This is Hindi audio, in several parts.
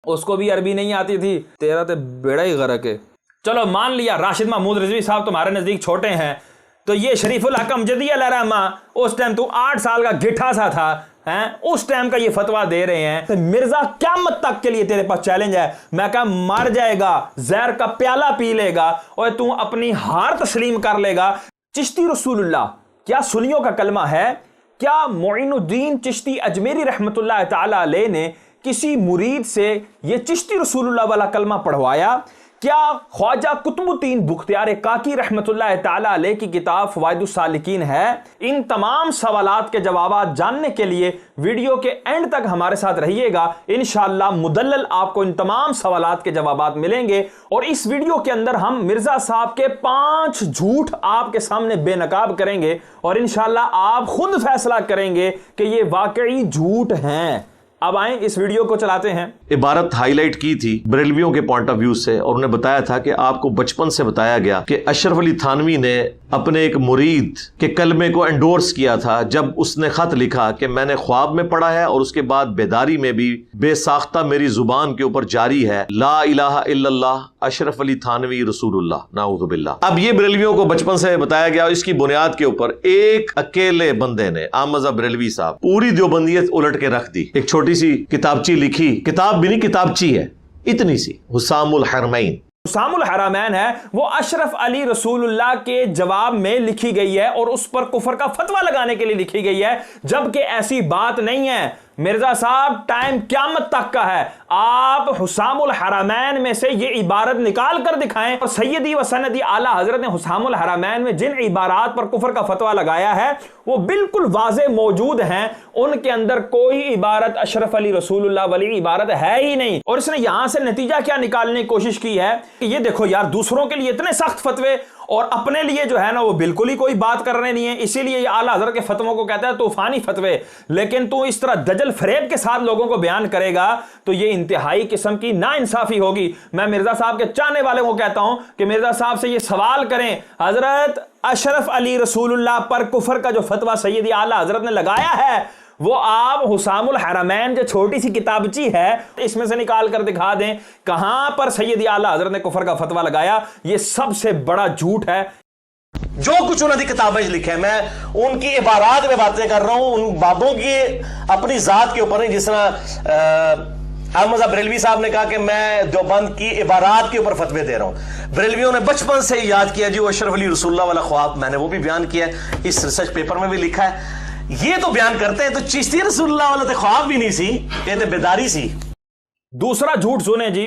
उसको भी अरबी नहीं आती थी, तेरा तो बेड़ा ही गरक है। चलो मान लिया राशिद महमूद रिजवी साहब तुम्हारे नजदीक छोटे हैं, तो ये शरीफुल हकम जदी अलैहिर्रहमा उस टाइम तू 8 साल का गिट्ठा सा था हैं, उस टाइम का ये फतवा दे रहे हैं। तो मिर्जा क़यामत तक के लिए तेरे पास चैलेंज है, मैं कहा मर जाएगा, जहर का प्याला पी लेगा और तू अपनी हार तस्लीम कर लेगा। चिश्ती रसूलुल्लाह क्या सुन्नियों का कलमा है? क्या मोइनुद्दीन चिश्ती अजमेरी रहमतुल्लाह ताला अलैह ने किसी मुरीद से ये चिश्ती रसूलुल्लाह वाला कलमा पढ़वाया? क्या ख्वाजा कुतुबुद्दीन बुख्तियार काकी रहमतुल्लाह ताला अलैह की किताब फवाइदुस सालिकीन है? इन तमाम सवालात के जवाब जानने के लिए वीडियो के एंड तक हमारे साथ रहिएगा। इंशाअल्लाह मुदल्लल आपको इन तमाम सवालात के जवाब मिलेंगे। और इस वीडियो के अंदर हम मिर्जा साहब के 5 झूठ आपके सामने बेनकाब करेंगे और इंशाअल्लाह आप खुद फैसला करेंगे कि ये वाकई झूठ हैं। अब आए इस वीडियो को चलाते हैं। इबारत हाईलाइट की थी बरेलवियों के पॉइंट ऑफ व्यू से और उन्हें बताया था कि आपको बचपन से बताया गया कि अशरफ अली थानवी ने अपने एक मुरीद के कलमे को एंडोर्स किया था जब उसने खत लिखा कि मैंने ख्वाब में पढ़ा है और उसके बाद बेदारी में भी बेसाख्ता मेरी जुबान के ऊपर जारी है ला इलाहा इल्लल्लाह अशरफ अली थानवी रसूलुल्लाह नाऊज़ु बिल्लाह। अब ये बरेलवियों को बचपन से बताया गया, इसकी बुनियाद के ऊपर एक अकेले बंदे ने आमजा बरेलवी साहब पूरी देवबंदियत उलट के रख दी। एक छोटी सी किताबची लिखी, किताब भी नहीं किताबची है, इतनी सी, हुसामुल हरमैन। हुसामुल हरमैन है वो अशरफ अली रसूलुल्लाह के जवाब में लिखी गई है और उस पर कुफर का फतवा लगाने के लिए लिखी गई है, जबकि ऐसी बात नहीं है। मिर्जा साहब टाइम क़यामत तक का है, आप हुसामुल हरमैन में से ये इबारत निकाल कर दिखाएं। और सैयदी व सनदी आला हजरत ने हुसामुल हरमैन में जिन इबारात पर कुफर का फतवा लगाया है वो बिल्कुल वाज़े मौजूद हैं, उनके अंदर कोई इबारत अशरफ अली रसूलुल्लाह वाली इबारत है ही नहीं। और इसने यहां से नतीजा क्या निकालने की कोशिश की है कि ये देखो यार, दूसरों के लिए इतने सख्त फतवे और अपने लिए जो है ना वो बिल्कुल ही कोई बात कर रहे नहीं है। इसीलिए ये आला हज़रत के फतवों को कहता है तूफानी फतवे। लेकिन तू इस तरह दजल फरेब के साथ लोगों को बयान करेगा तो ये इंतहाई किस्म की नाइंसाफी होगी। मैं मिर्जा साहब के चाहने वाले को कहता हूं कि मिर्जा साहब से ये सवाल करें, हजरत अशरफ अली रसूलुल्लाह पर कुफर का जो फतवा सैयदी आला हजरत ने लगाया है वो आप हुसामुल हरमैन जो छोटी सी किताबची है इसमें से निकाल कर दिखा दें कहां पर सैयदी आला हजरत ने कुफर का फतवा लगाया। ये सबसे बड़ा झूठ है। जो कुछ उन्होंने किताबें लिखे, मैं उनकी इबारात में बातें कर रहा हूं, उन बाबों की अपनी जात के ऊपर नहीं। जिस तरह अहमद बरेलवी साहब ने कहा कि मैं देवबंद की इबारात के ऊपर फतवे दे रहा हूं, बरेलवियों ने बचपन से याद किया जी वो अशरफ अली रसूलुल्लाह वाला ख्वाब, मैंने वो भी बयान किया, इस रिसर्च पेपर में भी लिखा है। ये तो बयान करते हैं, तो चिश्ती रसूलुल्लाह वाला तो ख्वाब भी नहीं सी, कहते बेदारी सी। दूसरा झूठ सुने जी,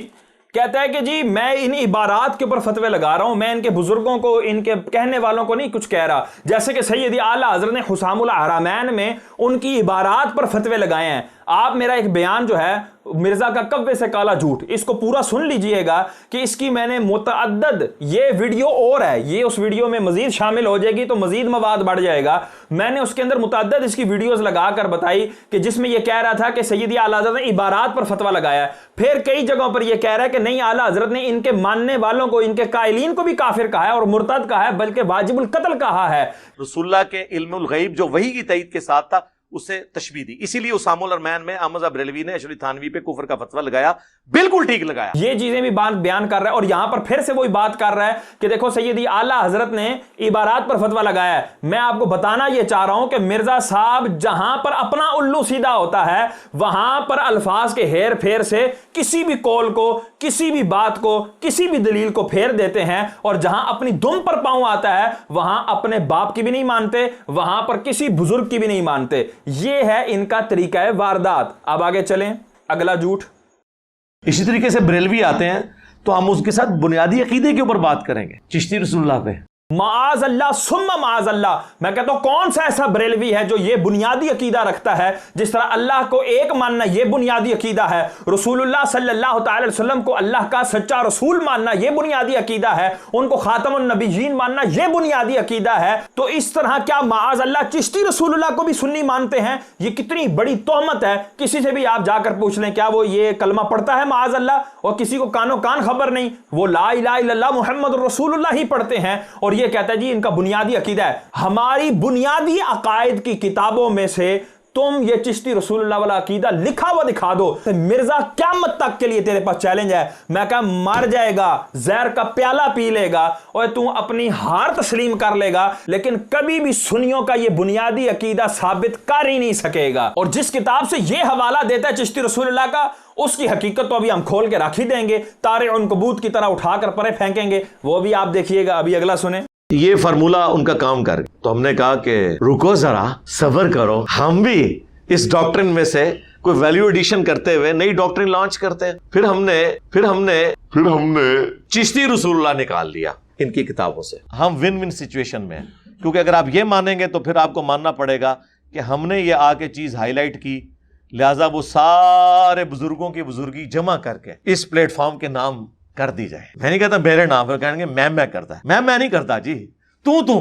कहता है कि जी मैं इन इबारात के ऊपर फतवे लगा रहा हूं, मैं इनके बुजुर्गों को, इनके कहने वालों को नहीं कुछ कह रहा। जैसे कि सैयदी आला हज़रत ने हुसामुल हरमैन में उनकी इबारात पर फतवे लगाए हैं। आप मेरा एक बयान जो है मिर्जा का कव्वे से काला झूठ, इसको पूरा सुन लीजिएगा कि इसकी मैंने मुतअद्दद, ये वीडियो और है, ये उस वीडियो में मजीद शामिल हो जाएगी तो मजीद मवाद बढ़ जाएगा। मैंने उसके अंदर मुतअद्दद इसकी वीडियोस लगाकर बताई कि जिसमें यह कह रहा था कि सैयदी आला हज़रत ने इबारात पर फतवा लगाया। फिर कई जगहों पर यह कह रहा है कि नहीं, आला हज़रत ने इनके मानने वालों को, इनके कायलीन को भी काफिर कहा है और मुर्तद कहा है, बल्कि वाजिबुल कत्ल कहा है। रसूलुल्लाह के इल्मुल गैब जो वही की तईद के साथ था उसे तशबीह दी। इसीलिए हुसामुल हरमैन में अहमद बरेलवी ने अशरफ थानवी पे कुफर का फतवा लगाया, बिल्कुल ठीक लगाया। ये चीजें भी बात बयान कर रहा है और यहां पर फिर से वही बात कर रहा है कि देखो सैयदी आला हजरत ने इबारात पर फतवा लगाया है। मैं आपको बताना यह चाह रहा हूं कि मिर्जा साहब जहां पर अपना उल्लू सीधा होता है वहां पर अल्फाज के हेर फेर से किसी भी कौल को, किसी भी बात को, किसी भी दलील को फेर देते हैं और जहां अपनी दुम पर पांव आता है वहां अपने बाप की भी नहीं मानते, वहां पर किसी बुजुर्ग की भी नहीं मानते। ये है इनका तरीका है वारदात। अब आगे चलें, अगला झूठ। इसी तरीके से बरेलवी आते हैं तो हम उसके साथ बुनियादी अकीदे के ऊपर बात करेंगे, चिश्ती रसूलुल्लाह पे। माज़ अल्लाह सुम्मा माज़ अल्लाह, मैं कहता हूं कौन सा ऐसा बरेलवी है जो ये बुनियादी अकीदा रखता है? जिस तरह अल्लाह को एक मानना ये बुनियादी अकीदा है, रसूलुल्लाह सल्लल्लाहु अलैहि वसल्लम को अल्लाह का सच्चा रसूल मानना ये बुनियादी अकीदा है, उनको खातमुन नबीयीन मानना ये बुनियादी अकीदा है, तो इस तरह क्या माज़ अल्लाह चिश्ती रसूलुल्लाह को भी सुन्नी मानते हैं? ये कितनी बड़ी तोहमत है। किसी से भी आप जाकर पूछ लें क्या वो ये कलमा पढ़ता है माज़ अल्लाह, और किसी को कानो कान खबर नहीं, वो ला इलाहा इल्लल्लाह मुहम्मद रसूलुल्लाह ही पढ़ते हैं और ये कहता है जी इनका बुनियादी अकीदा है। हमारी बुनियादी अकायद की किताबों में से तुम ये चिश्ती रसूलुल्लाह वाला अकीदा लिखा हुआ दिखा दो तो मिर्जा क़यामत तक के लिए तेरे पास चैलेंज है। मैं कहा मर जाएगा, जहर का प्याला पी लेगा और तू अपनी हार तस्लीम कर लेगा, लेकिन कभी भी सुन्नियों का ये बुनियादी अकीदा साबित कर ही नहीं सकेगा। और जिस किताब से ये हवाला देता है चिश्ती रसूलुल्लाह का, उसकी हकीकत तो अभी हम खोल के रख ही देंगे, तारे उन कबूत की तरह उठाकर परे फेंकेंगे, वो भी आप देखिएगा। अभी अगला सुने। ये फार्मूला उनका काम कर, तो हमने कहा कि रुको जरा, सब्र करो, हम भी इस डॉक्ट्रिन में से कोई वैल्यू एडिशन करते हुए नई डॉक्ट्रिन लॉन्च करते हैं। फिर हमने चिश्ती रसूलुल्लाह निकाल लिया इनकी किताबों से। हम विन विन सिचुएशन में हैं, क्योंकि अगर आप ये मानेंगे तो फिर आपको मानना पड़ेगा कि हमने ये आके चीज हाईलाइट की, लिहाजा वो सारे बुजुर्गों की बुजुर्गी जमा करके इस प्लेटफॉर्म के नाम कर दी जाए। मैं नहीं कहता मेरे नाम पर, कहेंगे मैं करता है। मैं नहीं करता जी, तू।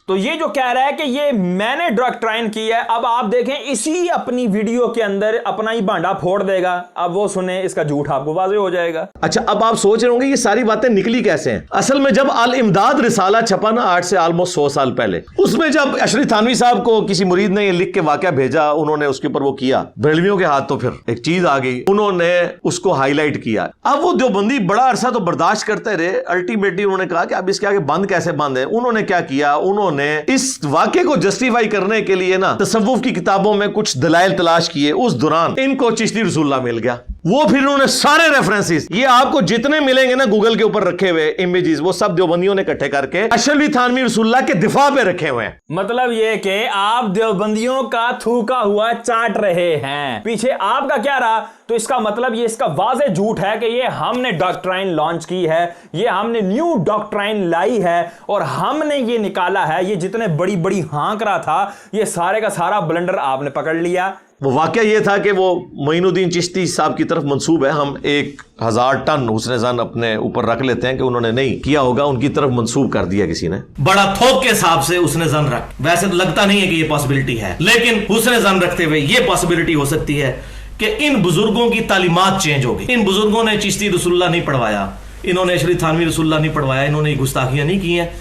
तो ये जो कह रहा है कि ये मैंने डॉक्ट्राइन की है, अब आप देखें इसी अपनी वीडियो के अंदर अपना ही भांडा फोड़ देगा। अब वो सुने, इसका झूठ आपको वाज़ेह हो जाएगा। अच्छा, अब आप सोच रहे होंगे ये सारी बातें निकली कैसे हैं। असल में जब अल इमदाद रिसाला छपा ना, 8 से ऑलमोस्ट 100 साल पहले, उसमें जब अशरी थानवी साहब को किसी मुरीद ने ये लिख के वाकया भेजा, उन्होंने उसके ऊपर वो किया बरेलवियों के हाथ, तो फिर एक चीज आ गई, उन्होंने उसको हाईलाइट किया। अब वो देवबंदी बड़ा अरसा तो बर्दाश्त करते रहे, अल्टीमेटली उन्होंने कहा कि अब इसके आगे बंद कैसे बंद है। उन्होंने क्या किया, उन्होंने इस वाक्य को जस्टिफाई करने के लिए ना तसव्वुफ की किताबों में कुछ दलाइल तलाश किए। उस दौरान इनको चिश्ती रसूलुल्लाह मिल गया। वो फिर उन्होंने सारे रेफरेंसेस, ये आपको जितने मिलेंगे ना गूगल के ऊपर रखे हुए इमेजेस, वो सब देवबंदियों ने इकट्ठे करके अशरफ थानवी रसूलुल्लाह के दिफा पे रखे हुए हैं। मतलब ये कि आप देवबंदियों का थूका हुआ चाट रहे हैं, पीछे आपका क्या रहा। तो इसका मतलब ये इसका वाज़ेह झूठ है कि ये हमने डॉक्ट्राइन लॉन्च की है, ये हमने न्यू डॉक्ट्राइन लाई है और हमने ये निकाला है। ये जितने बड़ी बड़ी हाँक रहा था, ये सारे का सारा ब्लंडर आपने पकड़ लिया। वो वाकया ये था कि वो मोइनुद्दीन चिश्ती साहब की तरफ मंसूब है। हम 1000 टन हुस्न ज़न अपने ऊपर रख लेते हैं कि उन्होंने नहीं किया होगा, उनकी तरफ मंसूब कर दिया किसी ने। बड़ा थोक के हिसाब से हुस्न ज़न रख, वैसे तो लगता नहीं है कि ये पॉसिबिलिटी है, लेकिन हुस्न ज़न रखते हुए ये पॉसिबिलिटी हो सकती है कि इन बुजुर्गों की तालीमात चेंज हो गई। इन बुजुर्गों ने चिश्ती रसूलुल्लाह नहीं पढ़वाया, इन्होंने अशरफ थानवी रसूलुल्लाह नहीं पढ़वाया, इन्होंने गुस्ताखियां नहीं की हैं,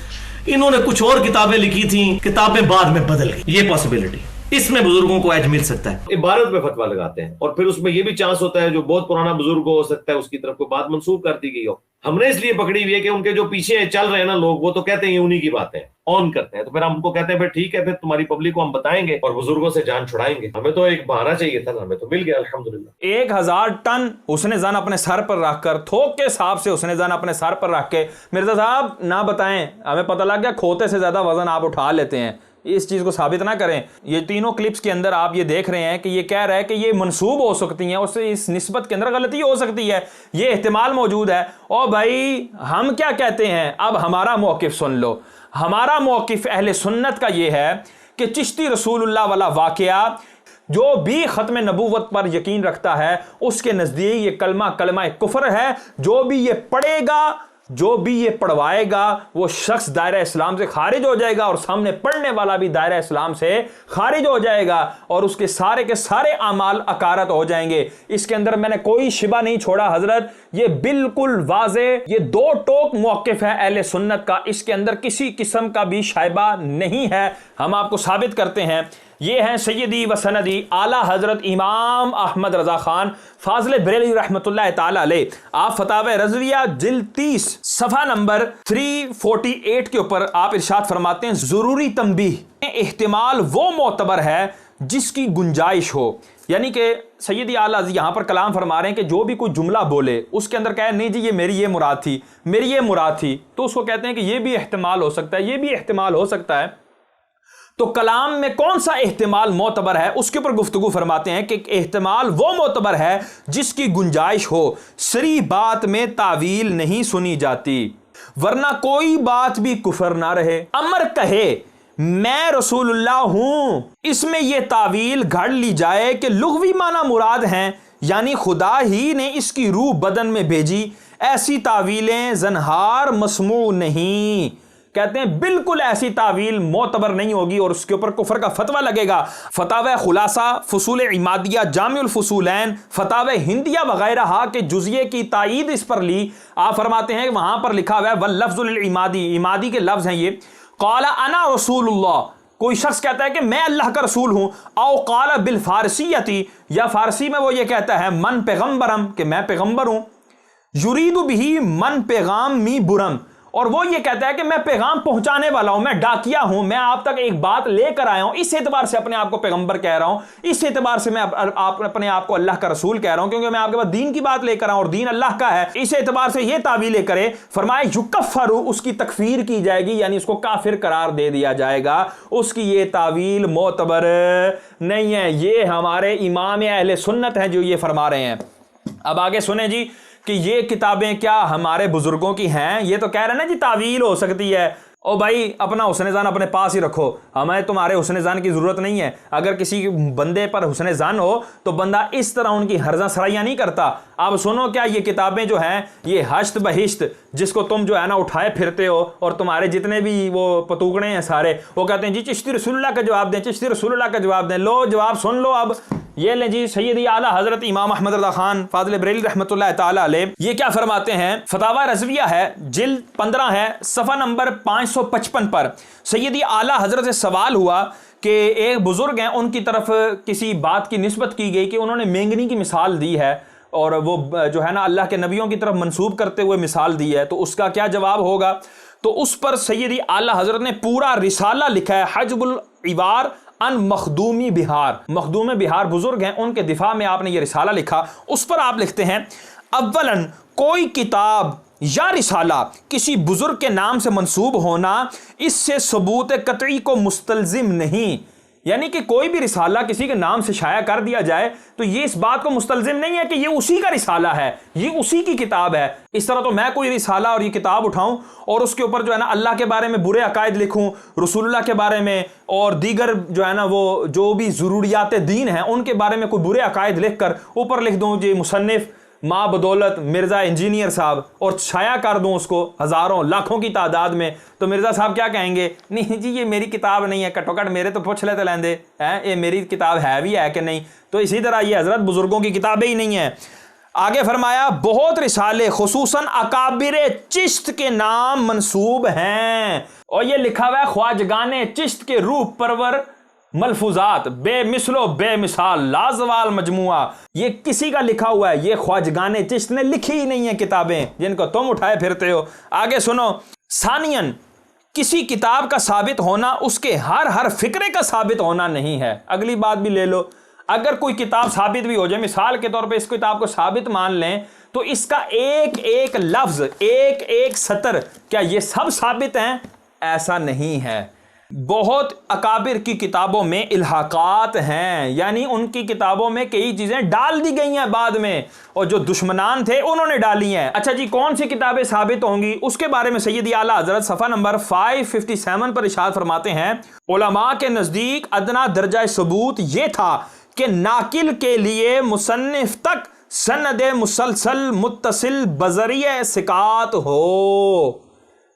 इन्होंने कुछ और किताबें लिखी थी, किताबें बाद में बदल गई। ये पॉसिबिलिटी, इसमें बुजुर्गों को एज मिल सकता है। इबारत में फतवा लगाते हैं और फिर उसमें यह भी चांस होता है जो बहुत पुराना बुजुर्ग हो सकता है उसकी तरफ कोई बात मंसूब कर दी गई हो। हमने इसलिए पकड़ी हुई है कि उनके जो पीछे चल रहे हैं ना लोग, वो तो कहते हैं उन्हीं की बातें ऑन करते हैं, तो फिर हम उनको कहते हैं फिर ठीक है, फिर तुम्हारी पब्लिक को हम बताएंगे और बुजुर्गों से जान छुड़ाएंगे। हमें तो एक बहाना चाहिए था, हमें तो मिल गया अल्हम्दुलिल्लाह। 1000 टन उसने जन अपने सर पर रखकर, थोक के हिसाब से उसने जन अपने सर पर रख के, मिर्जा साहब ना बताएं, हमें पता लग गया खोते से ज्यादा वजन आप उठा लेते हैं, इस चीज को साबित ना करें। ये तीनों क्लिप्स के अंदर आप ये देख रहे हैं कि ये कह रहा है कि ये मंसूब हो सकती हैं, उससे इस निस्बत के अंदर गलती हो सकती है, ये एहतिमाल मौजूद है। और भाई हम क्या कहते हैं, अब हमारा मौकिफ सुन लो। हमारा मौकिफ अहले सुन्नत का ये है कि चिश्ती रसूलुल्लाह वाला वाकया, जो भी खत्म नबूवत पर यकीन रखता है उसके नजदीक ये कलमा कुफर है। जो भी ये पढ़ेगा, जो भी ये पढ़वाएगा, वो शख्स दायरा इस्लाम से खारिज हो जाएगा और सामने पढ़ने वाला भी दायरा इस्लाम से खारिज हो जाएगा और उसके सारे के सारे अमाल अकारत हो जाएंगे। इसके अंदर मैंने कोई शिबा नहीं छोड़ा हजरत, ये बिल्कुल वाज़े, ये दो टोक मौकिफ है अहले सुन्नत का, इसके अंदर किसी किस्म का भी शाइबा नहीं है। हम आपको साबित करते हैं। ये हैं सैयदी व सनदी आला हजरत इमाम अहमद रजा खान फाज़िल बरेलवी रहमतुल्लाह ताला अलैह। आप फतावा रज़विया जिल्द 30 सफ़ा नंबर 348 के ऊपर आप इरशाद फरमाते हैं, ज़रूरी तंबीह, एहतिमाल वो मोतबर है जिसकी गुंजाइश हो। यानी कि सैयदी आला यहां पर कलाम फरमा रहे हैं कि जो भी कोई जुमला बोले उसके अंदर कहे नहीं जी ये मेरी ये मुराद थी, मेरी ये मुराद थी, तो उसको कहते हैं कि ये भी एहतिमाल हो सकता है, ये भी एहतिमाल हो सकता है। तो कलाम में कौन सा एहतिमाल मोतबर है उसके ऊपर गुफ्तगू फरमाते हैं कि एहतिमाल वो मोतबर है जिसकी गुंजाइश हो, सरी बात में तावील नहीं सुनी जाती, वरना कोई बात भी कुफर ना रहे। अमर कहे मैं रसूलुल्लाह हूं, इसमें यह तावील घड़ ली जाए कि लुग़वी माना मुराद हैं, यानी खुदा ही ने इसकी रूह बदन में भेजी, ऐसी तावीलें ज़नहार मसमू नहीं। कहते हैं बिल्कुल ऐसी तावील मोतबर नहीं होगी और उसके ऊपर कुफर का फतवा लगेगा। फतावा खुलासा, फसूल इमादिया, जामिउल फसूलैन, फतावा हिंदिया वगैरह के जुज़िये की तायीद इस पर ली। आप फरमाते हैं वहां पर लिखा हुआ है वल लफ्ज़ुल इमादी, इमादी के लफ्ज़ हैं ये, क़ाला अना रसूलुल्लाह, कोई शख्स कहता है कि मैं अल्लाह का रसूल हूं, आओ काला बिल फारसियती, या फारसी में वो ये कहता है मन पैगम्बरम, कि मैं पैगंबर हूं, युरीदु बिही मन पैगाम मी बुरम, और वो ये कहता है कि मैं पैगाम पहुंचाने वाला हूं, मैं डाकिया हूं, मैं आप तक एक बात लेकर आया हूं, इस एतबार से अपने आप को पैगंबर कह रहा हूं, इस एतबार से मैं अपने आप को अल्लाह का रसूल कह रहा हूं, क्योंकि मैं आपके पास दीन की बात लेकर आऊं और दीन अल्लाह का है। इस एतबार से ये तावील करे, फरमाए युकफ्फरु, उसकी तकफीर की जाएगी, यानी उसको काफिर करार दे दिया जाएगा। उसकी ये तावील मोतबर नहीं है। ये हमारे इमाम अहले सुन्नत हैं जो ये फरमा रहे हैं। अब आगे सुने जी कि ये किताबें क्या हमारे बुजुर्गों की हैं? ये तो कह रहे हैं ना जी तावील हो सकती है। ओ भाई, अपना हुस्न ज़ान अपने पास ही रखो, हमें तुम्हारे हुस्न ज़ान की ज़रूरत नहीं है। अगर किसी बंदे पर हुस्न ज़ान हो तो बंदा इस तरह उनकी हर्जा सराइयाँ नहीं करता। अब सुनो, क्या ये किताबें जो हैं, ये हश्त बहिश्त जिसको तुम जो है ना उठाए फिरते हो, और तुम्हारे जितने भी वो पतूकड़े हैं सारे, वो कहते हैं जी चिश्ती रसूलुल्लाह का जवाब दें, चिश्ती रसूलुल्लाह का जवाब दें। लो जवाब सुन लो। अब ये ले जी, सैयदी आला हजरत इमाम अहमद रज़ा खान फाज़िल बरेली रहमतुल्लाह ताला अलैह, ये क्या फरमाते हैं? फतावा रज़विया है, जिल्द 15 है, सफ़ा नंबर 555 पर सैयदी आला हजरत से सवाल हुआ कि एक बुजुर्ग हैं, उनकी तरफ किसी बात की निस्बत की गई कि उन्होंने मेंगनी की मिसाल दी है, और वो जो है ना अल्लाह के नबियों की तरफ मंसूब करते हुए मिसाल दी है, तो उसका क्या जवाब होगा? तो उस पर सैयदी आला हजरत ने पूरा रिसाला लिखा है, हजबुल इवार अन मखदूमी बिहार। मखदूम बिहार बुजुर्ग हैं, उनके दिफा में आपने ये रिसाला लिखा। उस पर आप लिखते हैं, अव्वलन कोई किताब या रिसाला किसी बुजुर्ग के नाम से मंसूब होना इससे सबूत कतई को मुस्तलजिम नहीं, यानी कि कोई भी रिसाला किसी के नाम से शाया कर दिया जाए तो ये इस बात को मुस्तलजिम नहीं है कि ये उसी का रिसाला है, ये उसी की किताब है। इस तरह तो मैं कोई रिसाला और ये किताब उठाऊं और उसके ऊपर जो है ना अल्लाह के बारे में बुरे अकायद लिखूं, रसूलुल्लाह के बारे में और दीगर जो है ना वो जो भी ज़रूरियात दीन हैं उनके बारे में कोई बुरे अकायद लिख कर ऊपर लिख दूं जी मुसन्निफ माँ बदौलत मिर्ज़ा इंजीनियर साहब, और छाया कर दूं उसको हज़ारों लाखों की तादाद में, तो मिर्ज़ा साहब क्या कहेंगे? नहीं जी ये मेरी किताब नहीं है, कटोकट मेरे तो पूछ लेते लेंदे हैं, ये मेरी किताब है भी है कि नहीं। तो इसी तरह ये हज़रत बुजुर्गों की किताबें ही नहीं है। आगे फरमाया, बहुत रिसाले खुसूसन अकाबिर चिश्त के नाम मंसूब हैं, और ये लिखा हुआ है ख्वाजगाने चिश्त के रूह परवर मलफूजात बेमिसलो बेमिसाल लाजवाल मजमुआ। ये किसी का लिखा हुआ है, ये ख्वाजगाने चिश्त ने लिखी ही नहीं है किताबें जिनको तुम उठाए फिरते हो। आगे सुनो, सानियन किसी किताब का साबित होना उसके हर फिक्रे का साबित होना नहीं है। अगली बात भी ले लो, अगर कोई किताब साबित भी हो जाए, मिसाल के तौर पे इस किताब को साबित मान लें, तो इसका एक एक लफ्ज एक एक सतर क्या ये सब साबित हैं? ऐसा नहीं है। बहुत अकाबिर की किताबों में इल्हाकात हैं, यानी उनकी किताबों में कई चीजें डाल दी गई हैं बाद में, और जो दुश्मनान थे उन्होंने डाली हैं। अच्छा जी, कौन सी किताबें साबित होंगी उसके बारे में सैयदी आला हजरत सफ़ा नंबर 557 पर इरशाद फरमाते हैं, उलमा के नजदीक अदना दर्जा सबूत यह था कि नाकिल के लिए मुसन्निफ तक सनद मुसलसल मुत्तसिल बजरिया सिकात हो।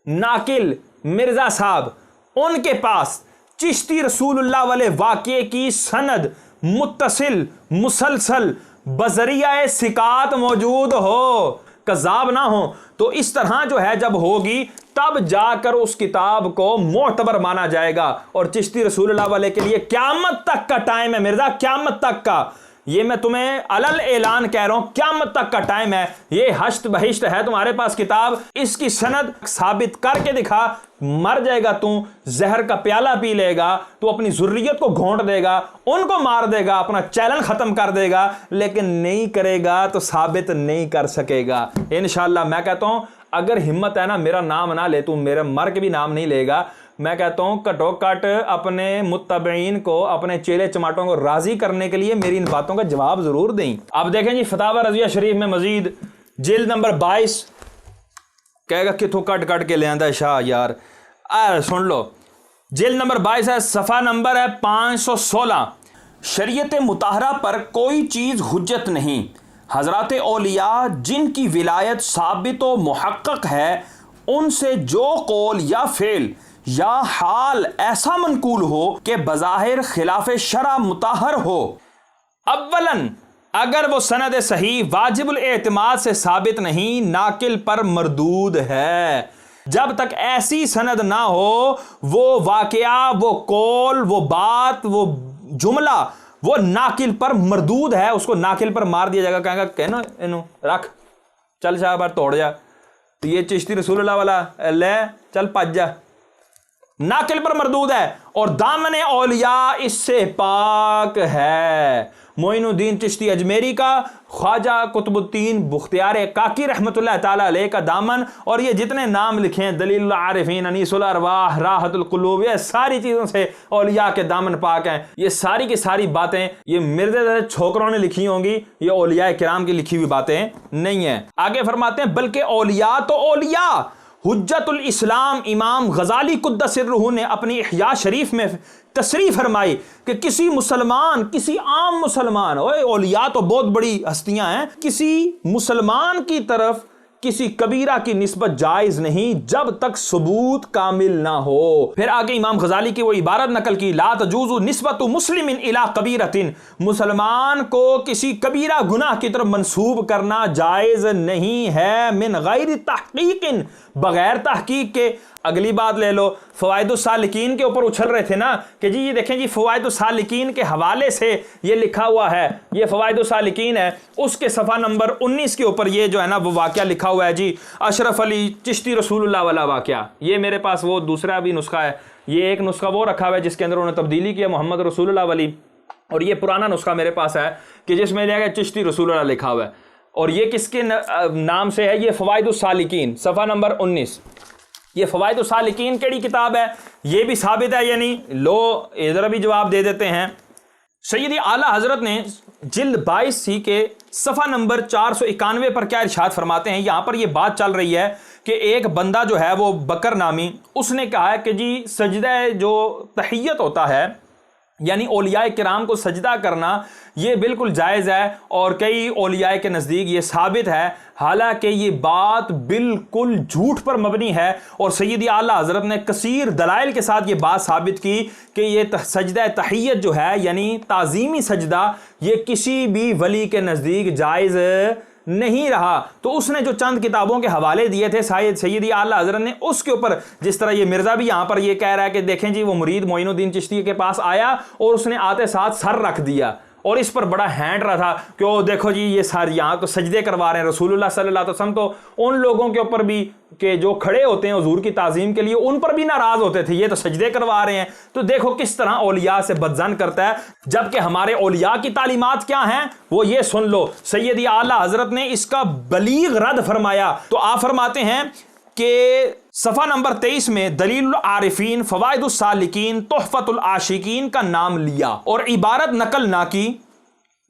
नाकिल मिर्जा साहब, उनके पास चिश्ती रसूलुल्लाह वाले वाक़े की सनद मुत्तसिल मुसलसल बजरिया सिकात मौजूद हो, कज़ाब ना हो। तो इस तरह जो है जब होगी तब जाकर उस किताब को मोतबर माना जाएगा। और चिश्ती रसूलुल्लाह वाले के लिए क़यामत तक का टाइम है मिर्जा, क़यामत तक का, ये मैं तुम्हें अलल ऐलान कह रहा हूं, क़यामत तक का टाइम है। ये हश्त बहिश्त है तुम्हारे पास किताब, इसकी सनद साबित करके दिखा, मर जाएगा तू, जहर का प्याला पी लेगा, तू अपनी जुर्रियत को घोंट देगा, उनको मार देगा, अपना चैलेंज खत्म कर देगा, लेकिन नहीं करेगा तो साबित नहीं कर सकेगा। इंशाअल्लाह मैं कहता हूं अगर हिम्मत है ना, मेरा नाम ना ले, तू मेरे मर के भी नाम नहीं लेगा। मैं कहता हूं कटो कट अपने मुत्तबईन को, अपने चेले चमाटों को राजी करने के लिए मेरी इन बातों का जवाब जरूर दें। अब देखें जी, फतावा रज़िया शरीफ में मजीद जिल्द नंबर 22 कहेगा कितों कट कट के ले आंदा है शाह यार, सुन लो, जिल्द नंबर 22 है, सफ़ा नंबर है 516। शरीयत मुताहरा पर कोई चीज़ हुज्जत नहीं, हज़रात औलिया जिनकी विलायत साबित व मुहक्कक है उनसे जो कौल या फेल या हाल ऐसा मनकूल हो कि बज़ाहिर खिलाफ शरा मुताहर हो। अव्वलन अगर वो सनद सही वाजिबुल एतमाद से साबित नहीं, नाकिल पर मरदूद है। जब तक ऐसी सनद ना हो, वो वाकया, वो कौल, वो बात, वो जुमला, वो नाकिल पर मरदूद है, उसको नाकिल पर मार दिया जाएगा। कहेगा कहना इनो रख, चल शाह बार तोड़ जा। तो ये चिश्ती रसूलुल्लाह वाला ले चल पज जा, नाकिल पर मरदूद है। और दामने औलिया इससे पाक है। मोइनुद्दीन चिश्ती अजमेरी का, ख्वाजा कुतुबुद्दीन बुख्तियार काकी रहमतुल्लाह ताला अलैह का दामन, और ये जितने नाम लिखे हैं, दलीलुल आरिफीन, अनीसुल अरवाह, राहतुल कुलूब, ये सारी चीज़ों से औलिया के दामन पाक हैं। ये सारी की सारी बातें ये मिर्ज़े छोकरों ने लिखी होंगी, ये औलिया किराम की लिखी हुई बातें नहीं हैं। आगे फरमाते हैं बल्कि औलिया तो औलिया, हुज्जतुल इस्लाम इमाम गजाली कुद्दस सिर्रुहु ने अपनी इह्या शरीफ में तशरीफ फरमाई कि किसी मुसलमान, किसी आम मुसलमान, ओए औलिया तो बहुत बड़ी हस्तियां हैं, किसी मुसलमान की तरफ किसी कबीरा की निस्बत जायज नहीं जब तक सबूत कामिल ना हो। फिर आगे इमाम गजाली की वो इबारत नकल की, ला तजूज़ु निस्बतु मुस्लिमिन इला कबीरतिन, मुसलमान को किसी कबीरा गुनाह की तरफ मंसूब करना जायज नहीं है, मिन गैर तहकीकिन, बगैर तहकीक के। अगली बात ले लो, फ़वाइदुस सालिकीन के ऊपर उछल रहे थे ना कि जी ये देखें जी फ़वाइदुस सालिकीन के हवाले से ये लिखा हुआ है, ये फ़वाइदुस सालिकीन है, उसके सफ़ा नंबर 19 के ऊपर ये जो है ना वो वाक़या लिखा हुआ है जी, अशरफ अली चिश्ती रसूलुल्लाह वाला वाक़या। ये मेरे पास वो दूसरा भी नुस्खा है, ये एक नुस्खा वो रखा हुआ है जिसके अंदर उन्होंने तब्दीली किया मोहम्मद रसूलुल्लाह वाली, और ये पुराना नुस्खा मेरे पास है कि जिसमें लिया गया चिश्ती रसूलुल्लाह लिखा हुआ है। और ये किसके नाम से है? ये फ़वाइदुस सालिकीन, सफ़ा नंबर 19। ये फ़वाइदुस सालिकीन केड़ी किताब है, ये भी साबित है, यानी लो इधर भी जवाब दे देते हैं। सैयदी आला हजरत ने जिल्द 22 के सफ़ा नंबर 491 पर क्या इरशाद फरमाते हैं। यहाँ पर ये बात चल रही है कि एक बंदा जो है वो बकर नामी, उसने कहा है कि जी सजदा जो तहियत होता है, यानी औलिया किराम को सजदा करना ये बिल्कुल जायज़ है, और कई औलिया के नज़दीक ये साबित है, हालांकि ये बात बिल्कुल झूठ पर मबनी है। और सैयदी आला हज़रत ने कसीर दलाइल के साथ ये बात साबित की कि ये सजदा तहियत जो है, यानी ताज़ीमी सजदा, ये किसी भी वली के नज़दीक जायज़ नहीं रहा। तो उसने जो चंद किताबों के हवाले दिए थे सैयदी आला हज़रत ने, उसके ऊपर जिस तरह ये मिर्ज़ा भी यहाँ पर ये कह रहा है कि देखें जी वो मुरीद मोइनुद्दीन चिश्ती के पास आया और उसने आते साथ सर रख दिया, और इस पर बड़ा हैंड रहा था कि ओ देखो जी ये सारे यहाँ तो सजदे करवा रहे हैं। रसूलुल्लाह सल्लल्लाहु अलैहि वसल्लम तो उन लोगों के ऊपर भी के जो खड़े होते हैं हुजूर की ताज़ीम के लिए, उन पर भी नाराज़ होते थे, ये तो सजदे करवा रहे हैं। तो देखो किस तरह औलिया से बदजन करता है, जबकि हमारे औलिया की तालीमात क्या हैं वो ये सुन लो। सैयदी आला हज़रत ने इसका बलीग रद्द फरमाया। तो आप फरमाते हैं कि सफ़ा नंबर 23 में दलीलुल आरिफीन, फ़वाइदुस सालिकीन, तोहफ़तुल आशिकीन का नाम लिया और इबारत नकल ना की।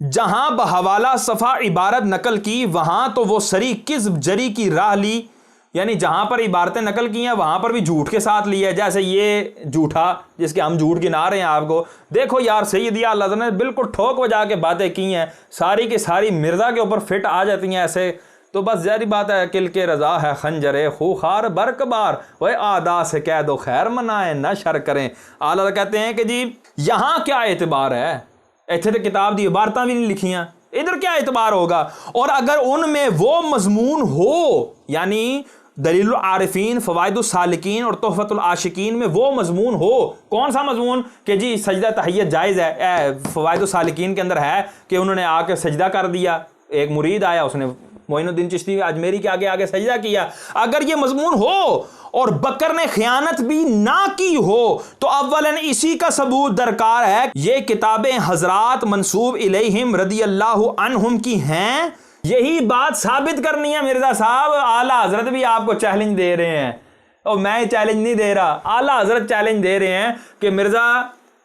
जहां बहवाला सफ़ा इबारत नकल की वहां तो वो सरी किज़्ब जरी की राह ली, यानी जहां पर इबारतें नकल की हैं वहां पर भी झूठ के साथ ली है। जैसे ये झूठा जिसके हम झूठ गिना रहे हैं आपको, देखो यार सैयदी आला हज़रत ने बिल्कुल ठोक बजा के बातें की हैं, सारी की सारी मिर्ज़ा के ऊपर फिट आ जाती हैं ऐसे। तो बस जारी बात है, किल के रजा है खंजरे खूखार बरकबार, वह आदा से कह दो खैर मनाएं न शर करें। आला कहते हैं कि जी यहाँ क्या एतबार है, इतने तो किताब दी इबारतां भी नहीं लिखियां, इधर क्या एतबार होगा। और अगर उनमें वो मजमून हो, यानी दलीलुल आरिफीन, फ़वाइदुस सालिकीन और तोहफ़तुल आशिकीन में वो मजमून हो, कौन सा मजमून कि जी सजदा तहियत जायज़ है, फ़वाइदुस सालिकीन के अंदर है कि उन्होंने आके सजदा कर दिया, एक मुरीद आया उसने मोइनुद्दीन चिश्ती अजमेरी के आगे आगे सजदा किया, अगर ये मजमून हो और बकर ने खयानत भी ना की हो तो अव्वलन इसी का सबूत दरकार है। ये किताबें हजरात मंसूब इलैहिम रदियल्लाहु अन्हुम की हैं, यही बात साबित करनी है मिर्जा साहब। आला हजरत भी आपको चैलेंज दे रहे हैं, और मैं चैलेंज नहीं दे रहा, आला हजरत चैलेंज दे रहे हैं कि मिर्जा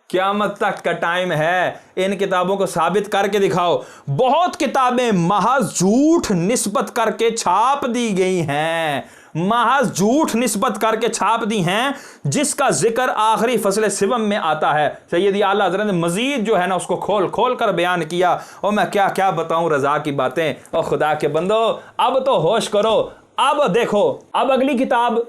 क़यामत तक का टाइम है, इन किताबों को साबित करके दिखाओ। बहुत किताबें महज झूठ निस्बत करके छाप दी गई हैं, महज झूठ निस्बत करके छाप दी हैं, जिसका जिक्र आखिरी फसले सिवम में आता है। सैयदी आला हज़रत ने मजीद जो है ना उसको खोल खोल कर बयान किया, और मैं क्या क्या बताऊं रजा की बातें। और खुदा के बंदो अब तो होश करो, अब देखो, अब अगली किताब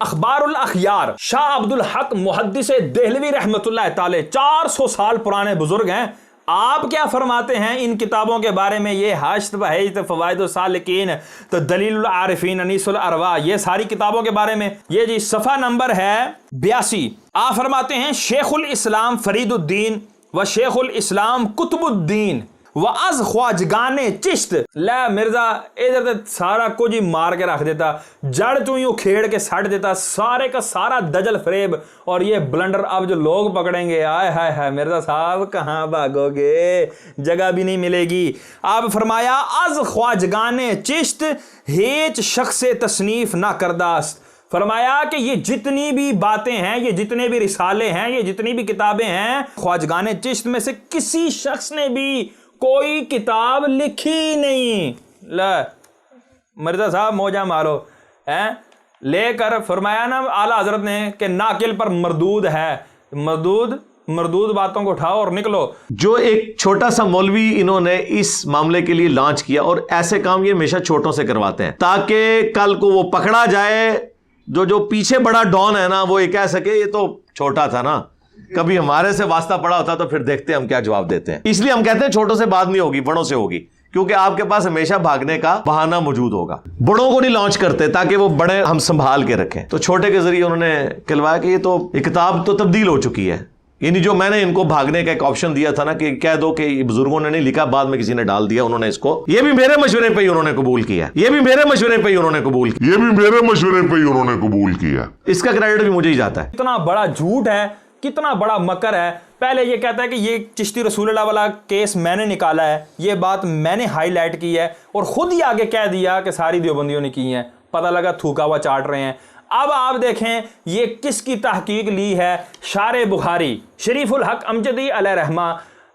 अखबारुल अखयार, शाह अब्दुल हक मुहद्दिस देहलवी रहमतुल्लाह ताले, 400 साल पुराने बुजुर्ग हैं, आप क्या फरमाते हैं इन किताबों के बारे में? ये हश्त बहिश्त, फवाइद सालिकीन, तो दलील आरिफीन, अनीसुल अरवा, ये सारी किताबों के बारे में। ये जी सफ़ा नंबर है 82। आप फरमाते हैं शेखुल इस्लाम फरीदुद्दीन व शेखुल इस्लाम कुतुबुद्दीन व अज ख्वाजगाने चिश्त। लै मिर्जा इधर तो सारा कुछ ही मार के रख देता, जड़ चू यूं खेड़ के सट देता, सारे का सारा दजल फरेब और ये ब्लंडर अब जो लोग पकड़ेंगे, आय हाय हाय मिर्जा साहब कहाँ भागोगे, जगह भी नहीं मिलेगी। आप फरमाया अज ख्वाजगाने चिश्त हेच शख्स तसनीफ ना करदास्त। फरमाया कि ये जितनी भी बातें हैं, ये जितने भी रिसाले हैं, ये जितनी भी किताबें हैं, ख्वाजगाने चिश्त में से किसी शख्स ने भी कोई किताब लिखी नहीं। ला मिर्जा साहब मौजा मारो हैं लेकर फरमाया ना आला हजरत ने कि नाकिल पर मरदूद है, मरदूद बातों को उठाओ और निकलो। जो एक छोटा सा मौलवी इन्होंने इस मामले के लिए लॉन्च किया, और ऐसे काम ये हमेशा छोटों से करवाते हैं ताकि कल को वो पकड़ा जाए। जो पीछे बड़ा डॉन है ना, वो ये कह सके ये तो छोटा था ना, कभी हमारे से वास्ता पड़ा होता तो फिर देखते हम क्या जवाब देते हैं। इसलिए हम कहते हैं छोटों से बात नहीं होगी, बड़ों से होगी, क्योंकि आपके पास हमेशा भागने का बहाना मौजूद होगा। बड़ों को नहीं लॉन्च करते ताकि वो बड़े हम संभाल के रखें, तो छोटे के जरिए उन्होंने कहलवाया कि ये तो किताब तो तब्दील हो चुकी है। यानी जो मैंने इनको भागने का एक ऑप्शन दिया था ना कि कह दो कि ये बुजुर्गों ने नहीं लिखा, बाद में किसी ने डाल दिया, उन्होंने इसको, ये भी मेरे मशवरे पे ही उन्होंने कबूल किया, इसका क्रेडिट भी मुझे ही जाता है। कितना बड़ा झूठ है, कितना बड़ा मकर है। पहले ये कहता है कि ये चिश्ती रसूलुल्लाह वाला केस मैंने निकाला है, ये बात मैंने हाईलाइट की है, और खुद ही आगे कह दिया कि सारी देवबंदियों ने की है। पता लगा थूका हुआ चाट रहे हैं। अब आप देखें ये किसकी तहकीक ली है, शारे बुखारी शरीफुल हक अमजदी अलैह रहमा,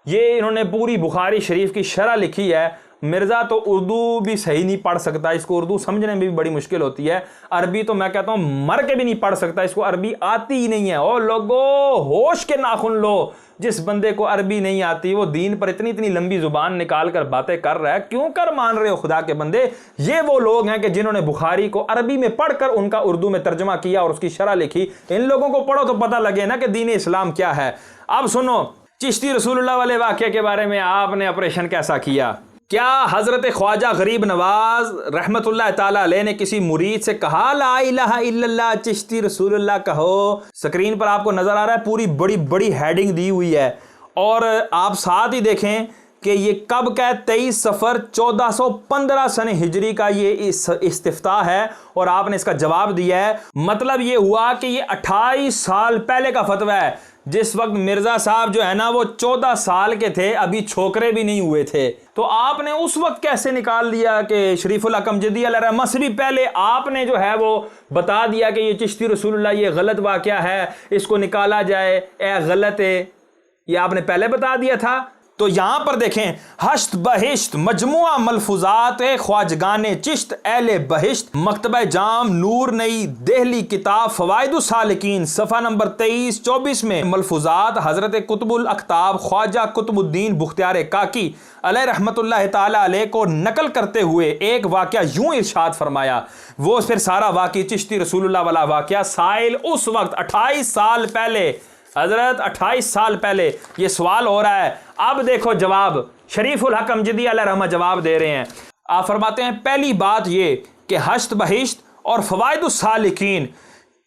ये इन्होंने पूरी बुखारी शरीफ की शरह लिखी है। मिर्ज़ा तो उर्दू भी सही नहीं पढ़ सकता, इसको उर्दू समझने में भी बड़ी मुश्किल होती है। अरबी तो मैं कहता हूँ मर के भी नहीं पढ़ सकता, इसको अरबी आती ही नहीं है। और लोगो होश के नाखुन लो, जिस बंदे को अरबी नहीं आती वो दीन पर इतनी इतनी लंबी जुबान निकाल कर बातें कर रहा है, क्यों कर मान रहे हो खुदा के बंदे? ये वो लोग हैं कि जिन्होंने बुखारी को अरबी में पढ़कर उनका उर्दू में तर्जमा किया और उसकी शरह लिखी। इन लोगों को पढ़ो तो पता लगे ना कि दीन इस्लाम क्या है। अब सुनो चिश्ती रसूलुल्लाह वाले वाक़े के बारे में, आपने ऑपरेशन कैसा किया? क्या हजरत ख्वाजा गरीब नवाज रहमतुल्लाह ताला अलैह ने किसी मुरीद से कहा ला इलाहा इल्लल्लाह चिश्ती रसूलुल्लाह कहो? स्क्रीन पर आपको नजर आ रहा है, पूरी बड़ी बड़ी हेडिंग दी हुई है, और आप साथ ही देखें कि ये कब का 23 सफ़र 1415 सन हिजरी का ये इस्तिफ्ताह है, और आपने इसका जवाब दिया है। मतलब ये हुआ कि ये 28 साल पहले का फतवा है, जिस वक्त मिर्जा साहब जो है ना वो 14 साल के थे, अभी छोकरे भी नहीं हुए थे। तो आपने उस वक्त कैसे निकाल दिया कि शरीफुल हक अमजदी अलैह रहमा से भी पहले आपने जो है वो बता दिया कि ये चिश्ती रसूलुल्लाह ये गलत वाक़या है, इसको निकाला जाए, ए गलत है, ये आपने पहले बता दिया था। तो यहां पर देखें हश्त बहिश्त मजमुआ मलफूजात ख्वाजगाने चिश्त एले बहिश्त मकतबा जाम नूर नई देहली किताब फवाइदुस सालिकीन सफ़ा नंबर 23-24 में मलफूजात हज़रत कुतुबुल अख्ताब ख्वाजा कुतुबुद्दीन बुख्तियार काकी अलैह रहमतुल्लाह ताला अलैह को नकल करते हुए एक वाक़या यूं इरशाद फरमाया। वो फिर सारा वाक़या चिश्ती रसूलुल्लाह वाला वाक़या, साइल उस वक्त 28 साल पहले, हजरत 28 साल पहले ये सवाल हो रहा है। अब देखो जवाब, शरीफुल हक अमजदी अलैह रहमा जवाब दे रहे हैं। आप फरमाते हैं पहली बात ये कि हश्त बहिश्त और फवाइदुस सालिकीन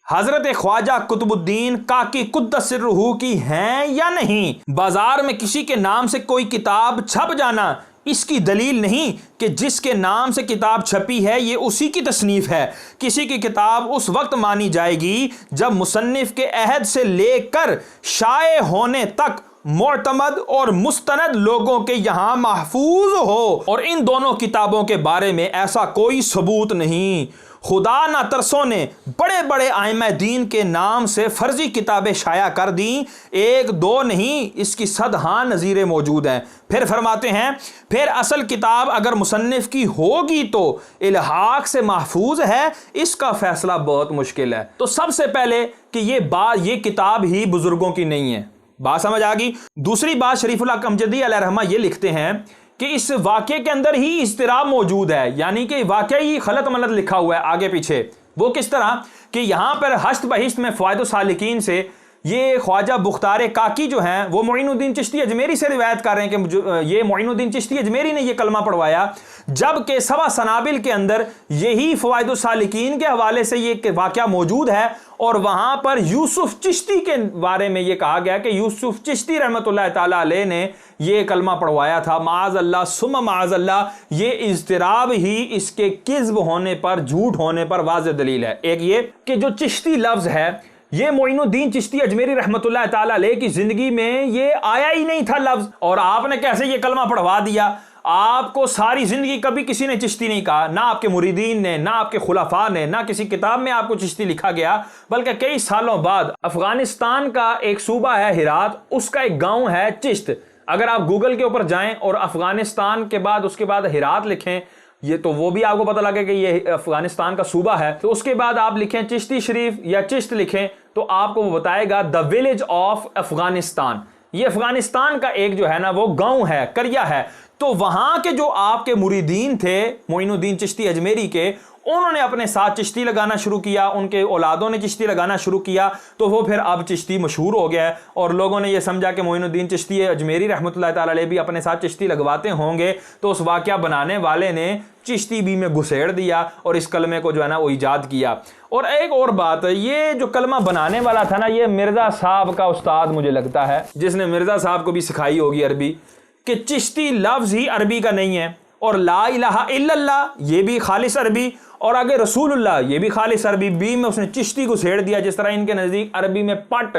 हजरत ख्वाजा कुतुबुद्दीन काकी कुद्दस सिर्रुहू की हैं या नहीं? बाजार में किसी के नाम से कोई किताब छप जाना इसकी दलील नहीं कि जिसके नाम से किताब छपी है ये उसी की तसनीफ है। किसी की किताब उस वक्त मानी जाएगी जब मुसन्निफ के अहद से लेकर शाये होने तक मोतमद और मुस्तनद लोगों के यहाँ महफूज हो, और इन दोनों किताबों के बारे में ऐसा कोई सबूत नहीं। खुदा ना तरसों ने बड़े बड़े आइमा दीन के नाम से फर्जी किताबें शाया कर दी, एक दो नहीं, इसकी सदहां नज़ीरें मौजूद हैं। फिर फरमाते हैं फिर असल किताब अगर मुसन्निफ की होगी तो इल्हाक से महफूज है, इसका फैसला बहुत मुश्किल है। तो सबसे पहले कि ये किताब ही बुजुर्गों की नहीं है, बात समझ आ गई। दूसरी बात शरीफुल हक अमजदी अलैह रहमा ये लिखते हैं कि इस वाक़े के अंदर ही इस्तिराब मौजूद है, यानी कि वाक़या ही खलत मलत लिखा हुआ है आगे पीछे। वो किस तरह कि यहाँ पर हश्त बहिश्त में फ़वाइदुस सालिकीन से ये ख्वाजा बुख्तार काकी जो हैं वो मोइनुद्दीन चिश्ती अजमेरी से रिवायत कर रहे हैं कि ये मोइनुद्दीन चिश्ती अजमेरी ने ये कलमा पढ़वाया, जबकि सबा सनाबिल के अंदर यही फवाइदुस सालिकीन के हवाले से ये वाक़या मौजूद है और वहां पर यूसुफ चिश्ती के बारे में ये कहा गया कि यूसुफ चिश्ती रहमतुल्लाह ताला अलैह ने ये कलमा पढ़वाया था। माअज़ल्लाह सुम्मा माअज़ल्लाह, ये इज़्तिराब ही इसके किज़्ब होने पर, झूठ होने पर वाज़ेह दलील है। एक ये कि जो चिश्ती लफ्ज़ है ये मोइनुद्दीन चिश्ती अजमेरी रहमतुल्लाह ताला अलैह की जिंदगी में ये आया ही नहीं था लफ्ज़, और आपने कैसे ये कलमा पढ़वा दिया। आपको सारी जिंदगी कभी किसी ने चिश्ती नहीं कहा, ना आपके मुरीदीन ने, ना आपके खुलाफा ने, ना किसी किताब में आपको चिश्ती लिखा गया, बल्कि कई सालों बाद अफगानिस्तान का एक सूबा है हिरात, उसका एक गांव है चिश्त। अगर आप गूगल के ऊपर जाएं और अफगानिस्तान के बाद उसके बाद हिरात लिखें, ये तो वो भी आपको पता लगे कि ये अफगानिस्तान का सूबा है। तो उसके बाद आप लिखें चिश्ती शरीफ या चिश्त लिखें तो आपको वो बताएगा द विलेज ऑफ अफगानिस्तान। ये अफगानिस्तान का एक जो है ना वो गांव है, करिया है। तो वहां के जो आपके मुरीदीन थे मोइनुद्दीन चिश्ती अजमेरी के, उन्होंने अपने साथ चिश्ती लगाना शुरू किया, उनके औलादों ने चिश्ती लगाना शुरू किया, तो वो फिर अब चिश्ती मशहूर हो गया है और लोगों ने ये समझा कि मोइनुद्दीन चिश्ती अजमेरी रहमतुल्लाह ताला अलैह भी अपने साथ चिश्ती लगवाते होंगे, तो उस वाक़या बनाने वाले ने चिश्ती भी में घुसेड़ दिया और इस कलमे को जो है ना वो ईजाद किया। और एक और बात, ये जो कलमा बनाने वाला था ना, ये मिर्ज़ा साहब का उस्ताद मुझे लगता है, जिसने मिर्ज़ा साहब को भी सिखाई होगी अरबी, कि चिश्ती लफ्ज़ ही अरबी का नहीं है, और ला इलाहा इल्लल्लाह ये भी खालिस अरबी, और आगे रसूलुल्लाह ये भी खालिस अरबी, बी में उसने चिश्ती को छेड़ दिया। जिस तरह इनके नज़दीक अरबी में पट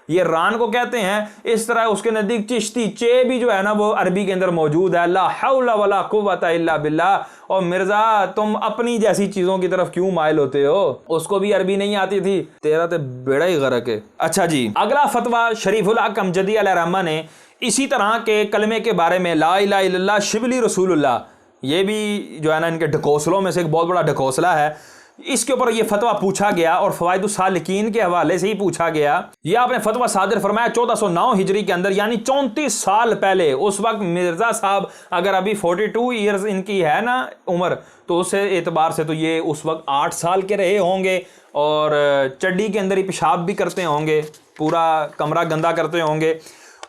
ये रान को कहते हैं, इस तरह उसके नज़दीक चिश्ती चे भी जो है ना वो अरबी के अंदर मौजूद है। ला हौला वला कुव्वता इल्ला बिल्लाह। और मिर्ज़ा तुम अपनी जैसी चीज़ों की तरफ क्यों माइल होते हो, उसको भी अरबी नहीं आती थी, तेरा तो बेड़ा ही गरक है। अच्छा जी, अगला फतवा शरीफुल हक अमजदी अलैहिर्रहमा ने इसी तरह के कलमे के बारे में, ला इलाहा इल्लल्लाह शिबली रसूलुल्लाह, ये भी जो है ना इनके ढकोसलों में से एक बहुत बड़ा ढकोसला है। इसके ऊपर ये फतवा पूछा गया और फवाइदुस सालिकीन के हवाले से ही पूछा गया। ये आपने फतवा सादिर फरमाया 1409 हिजरी के अंदर, यानी 34 साल पहले। उस वक्त मिर्ज़ा साहब अगर अभी 42 ईयर्स इनकी है ना उम्र, तो उस एतबार से तो ये उस वक्त 8 साल के रहे होंगे और चड्डी के अंदर ही पेशाब भी करते होंगे, पूरा कमरा गंदा करते होंगे।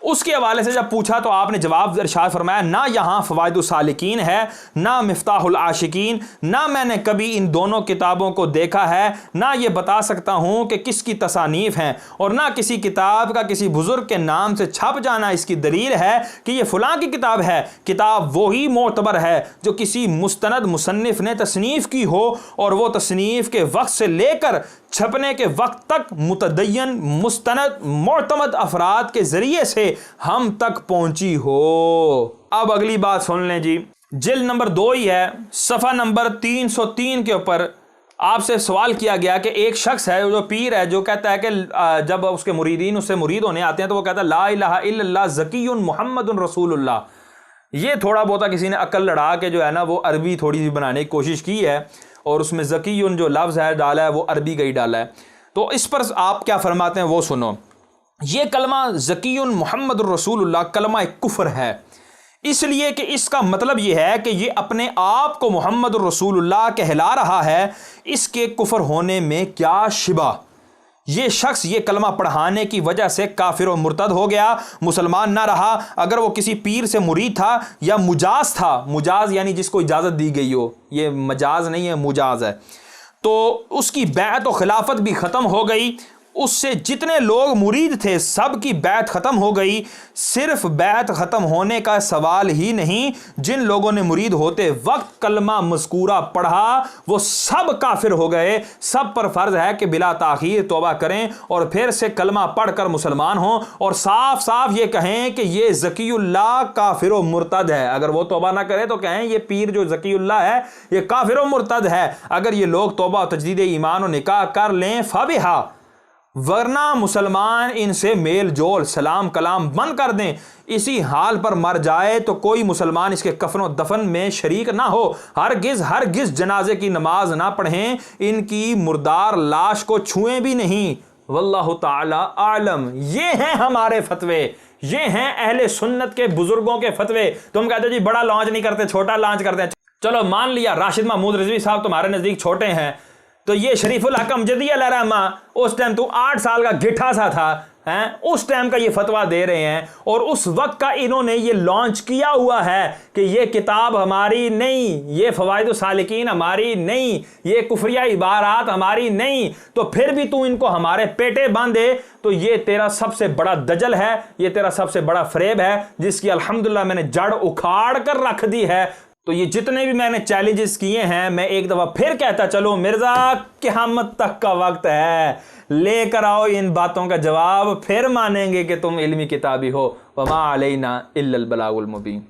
उसके हवाले से जब पूछा तो आपने जवाब इरशाद फरमाया, ना यहाँ फवाइदुस सालिकीन है, ना मिफ्ताहुल आशिकीन, ना मैंने कभी इन दोनों किताबों को देखा है, ना ये बता सकता हूँ कि किसकी तसानीफ हैं, और ना किसी किताब का किसी बुजुर्ग के नाम से छप जाना इसकी दलील है कि ये फलां की किताब है। किताब वही मोतबर है जो किसी मुस्तनद मुसन्निफ ने तसनीफ़ की हो और वो तसनीफ़ के वक्त से लेकर छपने के वक्त तक मुतदय्यन मुस्तनद मोतमद अफराद के ज़रिए से हम तक पहुंची हो। अब अगली बात सुन लें जी, जिल्द नंबर 2 ही है, सफ़ा नंबर 303 के ऊपर आपसे सवाल किया गया कि एक शख्स है जो पीर है, जो कहता है कि जब उसके मुरीदीन उससे मुरीद होने आते हैं तो वो कहता है ला इलाहा इल्लल्लाह ज़कीयुन मुहम्मदुन रसूलुल्लाह। ये थोड़ा बहुत किसी ने अकल लड़ा के जो है ना वो अरबी थोड़ी सी बनाने की कोशिश की है और उसमें ज़कीयुन जो लफ्ज़ है डाला है वो अरबी का ही डाला है। तो इस पर आप क्या फरमाते हैं वो सुनो। ये कलमा ज़कीयुन मुहम्मदुर रसूलुल्लाह कलमा एक कुफ्र है, इसलिए कि इसका मतलब ये है कि ये अपने आप को मुहम्मदुर रसूलुल्लाह कहला रहा है। इसके कुफ्र होने में क्या शिबा। ये शख्स ये कलमा पढ़ाने की वजह से काफिर और मुर्तद हो गया, मुसलमान ना रहा। अगर वो किसी पीर से मुरीद था या मुजाज था, मुजाज यानी जिसको इजाज़त दी गई हो, ये मजाज नहीं है मुजाज है, तो उसकी बैत और खिलाफत भी ख़त्म हो गई। उससे जितने लोग मुरीद थे सब की बैत ख़त्म हो गई। सिर्फ बैत ख़त्म होने का सवाल ही नहीं, जिन लोगों ने मुरीद होते वक्त कलमा मज़कूरा पढ़ा वो सब काफिर हो गए। सब पर फ़र्ज़ है कि बिला ताख़ीर तौबा करें और फिर से कलमा पढ़ कर मुसलमान हों और साफ साफ ये कहें कि ये ज़कीउल्लाह काफिर व मुर्तद है। अगर वो तौबा ना करे तो कहें ये पीर जो ज़कीउल्लाह है ये काफिर व मुर्तद है। अगर ये लोग तौबा तजदीद ईमान और निकाह कर लें फ़बिहा, वरना मुसलमान इनसे मेल जोल सलाम कलाम बंद कर दें। इसी हाल पर मर जाए तो कोई मुसलमान इसके कफन और दफन में शरीक ना हो। हरगिज़ जनाजे की नमाज ना पढ़ें, इनकी मुर्दार लाश को छुएं भी नहीं। वल्लाहु ताला आलम। ये हैं हमारे फतवे, ये हैं अहले सुन्नत के बुजुर्गों के फतवे। तुम कहते हो जी बड़ा लॉन्च नहीं करते, छोटा लॉन्च करते हैं। चलो मान लिया राशिद महमूद रिजवी साहब तुम्हारे नज़दीक छोटे हैं, तो ये शरीफुल हक अमजदी अलैहिर्रहमा उस टाइम तू 8 साल का गिठा सा था, हैं, उस टाइम का ये फतवा दे रहे हैं और उस वक्त का इन्होंने ये लॉन्च किया हुआ है कि ये किताब हमारी नहीं, ये फवाइद सालिकीन हमारी नहीं, ये कुफरिया इबारात हमारी नहीं, तो फिर भी तू इनको हमारे पेटे बांधे, तो ये तेरा सबसे बड़ा दजल है, ये तेरा सबसे बड़ा फरेब है जिसकी अल्हम्दुलिल्लाह मैंने जड़ उखाड़ कर रख दी है। तो ये जितने भी मैंने चैलेंजेस किए हैं, मैं एक दफा फिर कहता चलो मिर्जा क़यामत तक का वक्त है, लेकर आओ इन बातों का जवाब, फिर मानेंगे कि तुम इल्मी किताबी हो। वमा अलैना इल्लल बलागुल मुबीन।